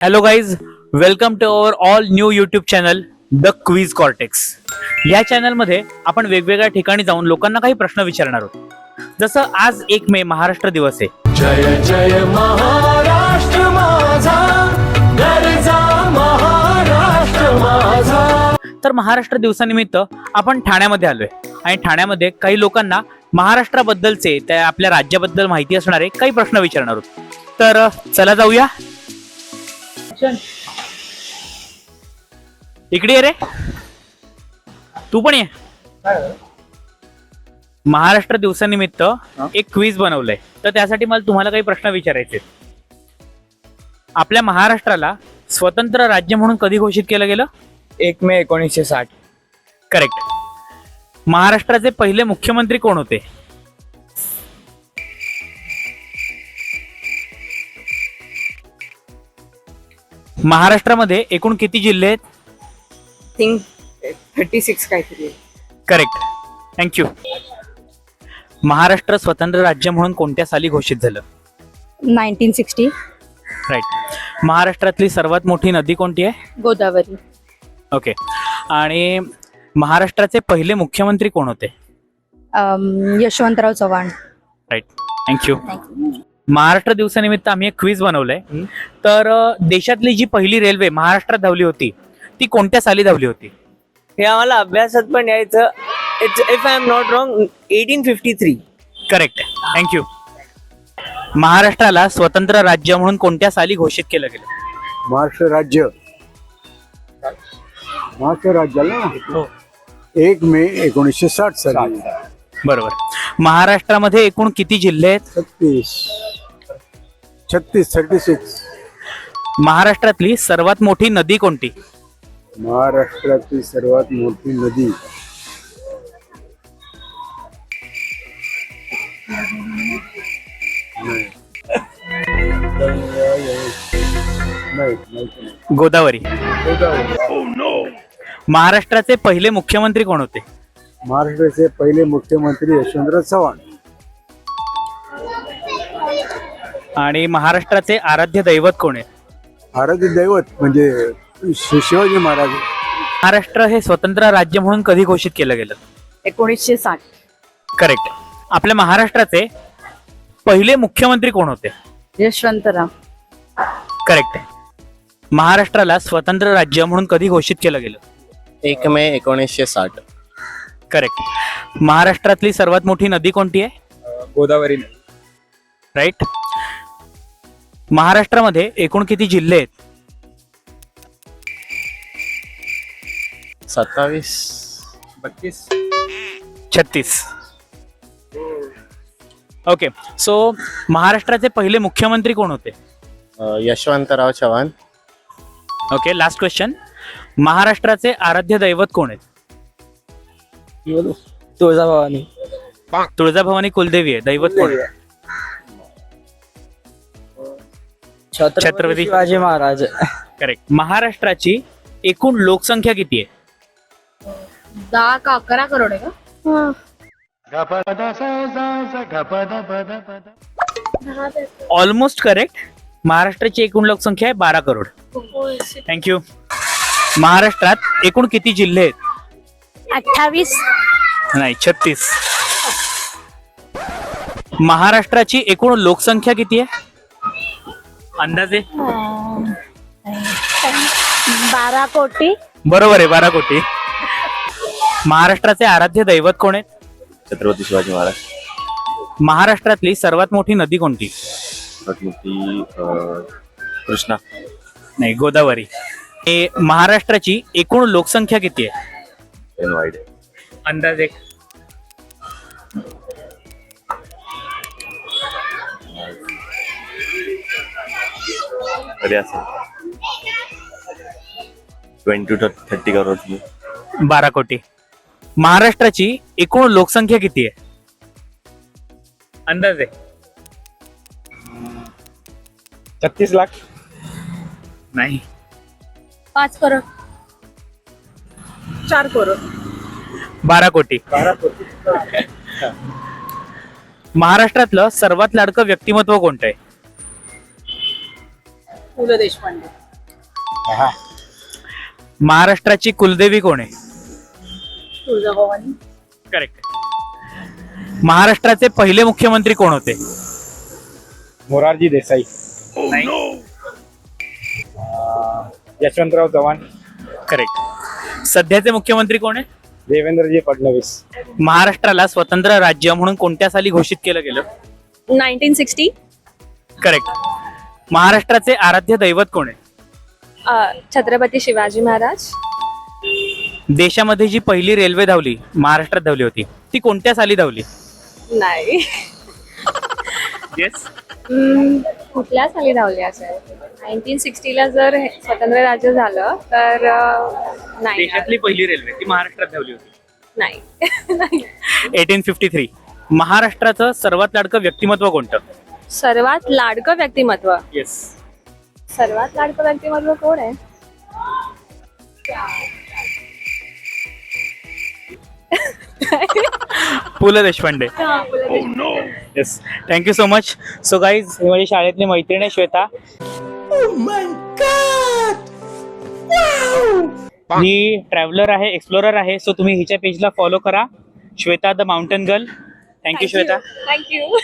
Hello guys, welcome to our all new YouTube channel the quiz cortex. या चॅनलमध्ये आपण वेगवेगळ्या ठिकाणी जाऊन लोकांना काही प्रश्न विचारणार आहोत. जसं आज 1 मे महाराष्ट्र दिवस आहे. जय जय महाराष्ट्र माझा, गरजा महाराष्ट्र माझा. तर महाराष्ट्र दिवसानिमित्त आपण ठाण्यामध्ये आलोय आणि ठाण्यामध्ये काही लोकांना महाराष्ट्राबद्दलचे, त्या आपल्या राज्याबद्दल माहिती असणारे काही प्रश्न विचारणार आहोत. तर चला जाऊया. इकडे ये रे, तू पण ये. महाराष्ट्र दिवसानिमित्त एक क्विज बनवलंय, तर त्यासाठी मला तुम्हाला काही प्रश्न विचारायचे. आपल्या महाराष्ट्राला स्वतंत्र राज्य म्हणून कधी घोषित केलं गेलं? 1 मे 1960. करेक्ट. महाराष्ट्राचे पहिले मुख्यमंत्री कोण होते? महाराष्ट्रामध्ये एकूण किती जिल्हे आहेत? थिंक 36 काहीतरी. करेक्ट. थँक्यू. महाराष्ट्र स्वतंत्र राज्य म्हणून कोणत्या साली घोषित झालं? 1960. राईट. महाराष्ट्रातली सर्वात मोठी नदी कोणती आहे? गोदावरी. ओके. आणि महाराष्ट्राचे पहिले मुख्यमंत्री कोण होते? यशवंतराव चव्हाण. राईट. थँक्यू. महाराष्ट्र दिवसानिमित्त आम्ही एक क्विज बनवलंय. तर देशातली जी पहिली रेल्वे महाराष्ट्रात धावली होती ती कोणत्या साली धावली होती? हे आम्हाला अभ्यासात पण यायचं. If I am not wrong 1853. Correct. Thank you. महाराष्ट्राला स्वतंत्र राज्य म्हणून कोणत्या साली घोषित केलं गेलं? महाराष्ट्र राज्याला 1 मे 1960 साली. बरोबर. महाराष्ट्रामध्ये एकूण किती जिल्हे आहेत? 36. महाराष्ट्रातली सर्वात मोठी नदी कोणती? महाराष्ट्रातील सर्वात मोठी नदी गोदावरी. महाराष्ट्राचे पहिले मुख्यमंत्री कोण होते? महाराष्ट्राचे पहिले मुख्यमंत्री यशवंतराव चव्हाण. आणि महाराष्ट्राचे आराध्य दैवत कोण आहे? आराध्य दैवत म्हणजे शिवाजी महाराज. महाराष्ट्र हे स्वतंत्र राज्य म्हणून कधी घोषित केलं गेलं? 1960. करेक्ट. आपल्या महाराष्ट्राचे पहिले मुख्यमंत्री कोण होते? यशवंतराव. करेक्ट. महाराष्ट्राला स्वतंत्र राज्य म्हणून कधी घोषित केलं गेलं? 1 मे 1960. करेक्ट. महाराष्ट्रातली सर्वात मोठी नदी कोणती आहे? गोदावरी. राईट. महाराष्ट्रामध्ये एकूण किती जिल्हे आहेत? 27. 36. ओके. सो महाराष्ट्राचे पहिले मुख्यमंत्री कोण होते? Yashwantrao Chavan. Okay. Last question. महाराष्ट्राचे आराध्य दैवत कोण आहेत? तुळजाभवानी. तुळजाभवानी कुलदेवी आहे. दैवत कोण आहे? छत्रपती शिवाजी महाराज. करेक्ट. महाराष्ट्राची एकूण लोकसंख्या किती आहे? 10 का 11 करोड आहे का? Almost correct. महाराष्ट्राची एकूण लोकसंख्या आहे 12 करोड. थँक्यू. महाराष्ट्रात एकूण किती जिल्हे आहेत? 28. नाही, 36. महाराष्ट्राची एकूण लोकसंख्या किती आहे अंदाजे? 12 कोटी. बरोबर आहे, 12 कोटी. महाराष्ट्राचे आराध्य दैवत कोण आहेत? छत्रपती शिवाजी महाराज. महाराष्ट्रातली सर्वात मोठी नदी कोणती? मोठी कृष्णा. नाही, गोदावरी. महाराष्ट्राची एकूण लोकसंख्या किती आहे वाईड. अंदाजे? तरी असेल 20 to 30 करोड. 12 कोटी. महाराष्ट्राची एकूण लोकसंख्या किती आहे अंदाजे? 36 लाख. नाही, 5 करोड. 4 करोड. 12 कोटी. महाराष्ट्रातलं सर्वात लाडकं व्यक्तिमत्व कोणतं आहे? पु ल देशपांडे. महाराष्ट्राची कुलदेवी कोण आहे? तुळजाभवानी. करेक्ट. महाराष्ट्राचे पहिले मुख्यमंत्री कोण होते? मोरारजी देसाई. यशवंतराव चव्हाण. करेक्ट. सध्याचे मुख्यमंत्री कोण आहे? देवेंद्रजी फडणवीस. महाराष्ट्राला स्वतंत्र राज्य म्हणून कोणत्या साली घोषित केलं गेलं? 1960. करेक्ट. महाराष्ट्राचे आराध्य दैवत कोण आहे? छत्रपती शिवाजी महाराज. देशामध्ये जी पहिली रेल्वे धावली महाराष्ट्रात धावली होती ती कोणत्या साली धावली? नाही. येस. कुठल्या साली धावली असेल? 1960ला जर स्वतंत्र राज्य झालं तर नाही. देशातली पहिली रेल्वे ती महाराष्ट्रात धावली होती. नाही. 1853. महाराष्ट्राचं सर्वात लाडकं व्यक्तिमत्व कोणतं? सर्वात लाडकं व्यक्तिमत्व. येस. सर्वात लाडकं व्यक्तिमत्व कोण आहे? Pu La Deshpande. Yes. Thank you so much. So guys, ही माझी शाळेतली मैत्रीण आहे श्वेता. ही ट्रॅव्हलर आहे, एक्सप्लोरर आहे. सो तुम्ही हिच्या पेजला फॉलो करा, Shweta the mountain girl. Thank you Shweta. Thank you.